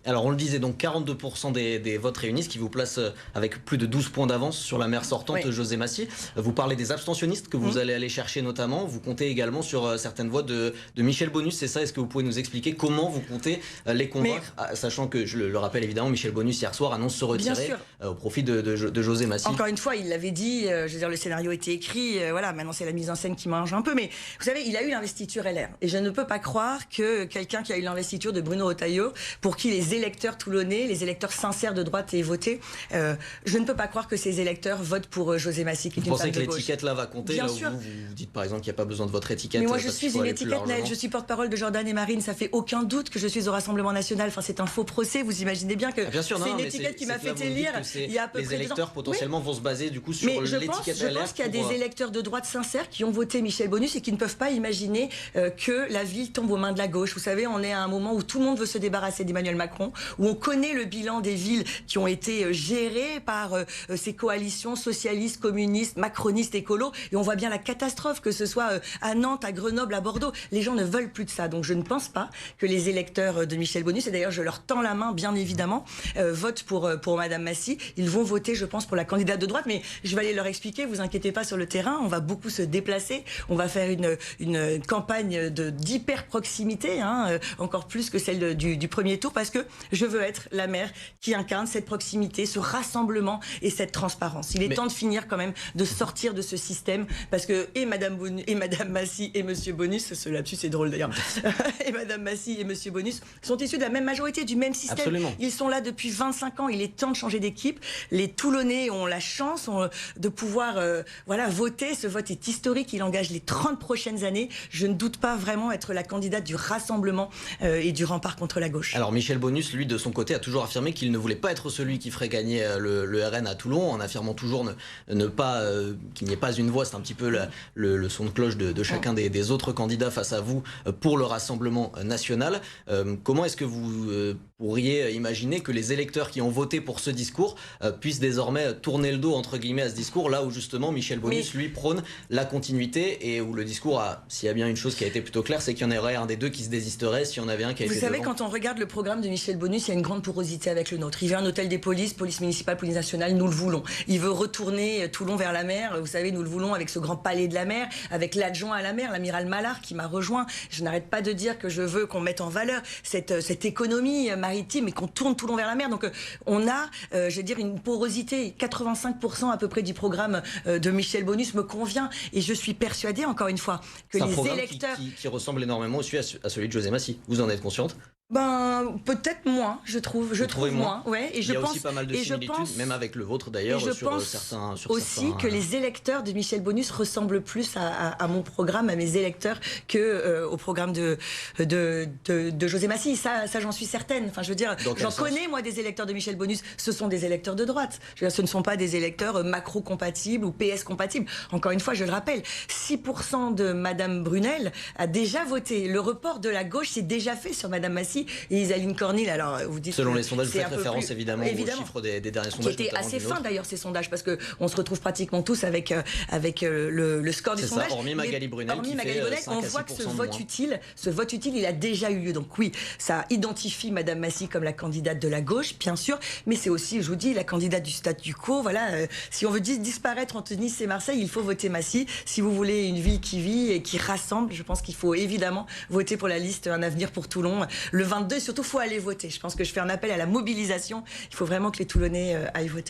Alors on le disait, donc 42% des votes réunis, ce qui vous place avec plus de 12 points d'avance sur la maire sortante, Oui. José Massy. Vous parlez des abstentionnistes que vous allez aller chercher notamment. Vous comptez également sur certaines voix de Michel Bonus, c'est ça? Est-ce que vous pouvez nous expliquer comment vous comptez les convaincre, sachant que, je le rappelle évidemment, Michel Bonus hier soir annonce se retirer au profit de José Massy. Encore une fois, il l'avait dit, je veux dire, le scénario était écrit, voilà, maintenant c'est la mise en scène qui mange un peu, mais vous savez, il a eu l'investiture LR, et je ne peux pas croire que quelqu'un qui a eu l'investiture de Bruno Retailleau, pour qui les électeurs toulonnais, les électeurs sincères de droite aient voté, je ne peux pas croire que ces électeurs votent pour José Massy, qui est une femme de gauche. Vous pensez que l'étiquette là va compter? Bien là sûr. Vous dites par exemple qu'il n'y a pas besoin de votre étiquette. Mais moi je suis une étiquette, Naël, je suis porte-parole de Jordan et Marine, ça fait aucun doute que je suis au Rassemblement National, enfin c'est un faux procès, vous imaginez bien que c'est une étiquette qui m'a fait élire il y a à peu près 2 ans. Les électeurs potentiellement vont se baser du coup sur l'étiquette LR. Je pense qu'il y a des électeurs de droite sincères qui ont voté Michel Bonus et qui ne peuvent pas imaginer que la ville tombe aux mains de la gauche. Vous savez, on est à un moment où tout le monde veut se débarrasser d'Emmanuel Macron, où on connaît le bilan des villes qui ont été gérées par ces coalitions socialistes, communistes, macronistes, écolos, et on voit bien la catastrophe, que ce soit à Nantes, à Grenoble, à Bordeaux. Les gens ne veulent plus de ça. Donc je ne pense pas que les électeurs de Michel Bonus, et d'ailleurs je leur tends la main bien évidemment, votent pour Madame Massy. Ils vont voter, je pense, pour la candidate de droite, mais je vais aller leur expliquer, vous inquiétez pas, sur le terrain, on va beaucoup se déplacer, on va faire une campagne d'hyper proximité, encore plus que celle du premier tour, parce que je veux être la maire qui incarne cette proximité, ce rassemblement et cette transparence. Il est temps de finir quand même de sortir de ce système, parce que Madame Massy et Monsieur Bonus, ce lapsus c'est drôle d'ailleurs, et Madame Massy et Monsieur Bonus sont issus de la même majorité, du même système. Absolument. Ils sont là depuis 25 ans, il est temps de changer d'équipe. Les Toulonnais ont la chance de pouvoir voter. Ce vote est historique, il engage les 30 prochaines années. Je ne doute pas vraiment être la candidate du rassemblement et du rempart contre la gauche. Alors Michel Bonus, lui, de son côté, a toujours affirmé qu'il ne voulait pas être celui qui ferait gagner le RN à Toulon, en affirmant toujours qu'il n'y ait pas une voix. C'est un petit peu le son de cloche de chacun des autres candidats face à vous pour le Rassemblement national. Comment est-ce que vous pourriez imaginer que les électeurs qui ont voté pour ce discours puissent désormais tourner le dos, entre guillemets, à ce discours, là où justement Michel Bonus, lui, prône la continuité, et où le discours s'il y a bien une chose qui a été plutôt claire, c'est qu'il y en aurait un des deux qui se désisterait s'il y en avait un qui a été devant. Vous savez, quand on regarde le programme de Michel Bonus, il y a une grande porosité avec le nôtre. Il veut un hôtel des polices, police municipale, police nationale, nous le voulons. Il veut retourner Toulon vers la mer, vous savez, nous le voulons, avec ce grand palais de la mer, avec l'adjoint à la mer, l'amiral Mallard, qui m'a rejoint. Je n'arrête pas de dire que je veux qu'on mette en valeur cette économie maritime et qu'on tourne Toulon vers la mer. Donc on a, je veux dire, une porosité. 85% à peu près du programme de Michel Bonus me convient, et je suis persuadée, encore une fois, que les électeurs... qui ressemble énormément aussi à celui de José Massy. Vous en êtes consciente? Peut-être moins, je trouve moins. Ouais, et il y a aussi pas mal de similitudes, même avec le vôtre d'ailleurs, sur certains. Je pense aussi que les électeurs de Michel Bonus ressemblent plus à mon programme, à mes électeurs, que au programme de José Massy. Ça j'en suis certaine. Enfin, je veux dire, j'en connais moi des électeurs de Michel Bonus. Ce sont des électeurs de droite. Je veux dire, ce ne sont pas des électeurs macro-compatibles ou PS compatibles. Encore une fois, je le rappelle, 6% de Madame Brunel a déjà voté. Le report de la gauche s'est déjà fait sur Madame Massy et Isaline Cornil. Alors vous dites, selon les sondages, vous faites référence évidemment aux chiffres des derniers sondages, qui étaient assez fins d'ailleurs, ces sondages, parce que on se retrouve pratiquement tous avec le score du sondage. Ça, hormis Magali Brunel, on voit que ce vote utile, il a déjà eu lieu. Donc oui, ça identifie Madame Massy comme la candidate de la gauche, bien sûr, mais c'est aussi, je vous dis, la candidate du statu quo. Voilà, si on veut disparaître entre Nice et Marseille, il faut voter Massy. Si vous voulez une ville qui vit et qui rassemble, je pense qu'il faut évidemment voter pour la liste Un avenir pour Toulon le 22. Et surtout, il faut aller voter. Je pense que je fais un appel à la mobilisation. Il faut vraiment que les Toulonnais aillent voter.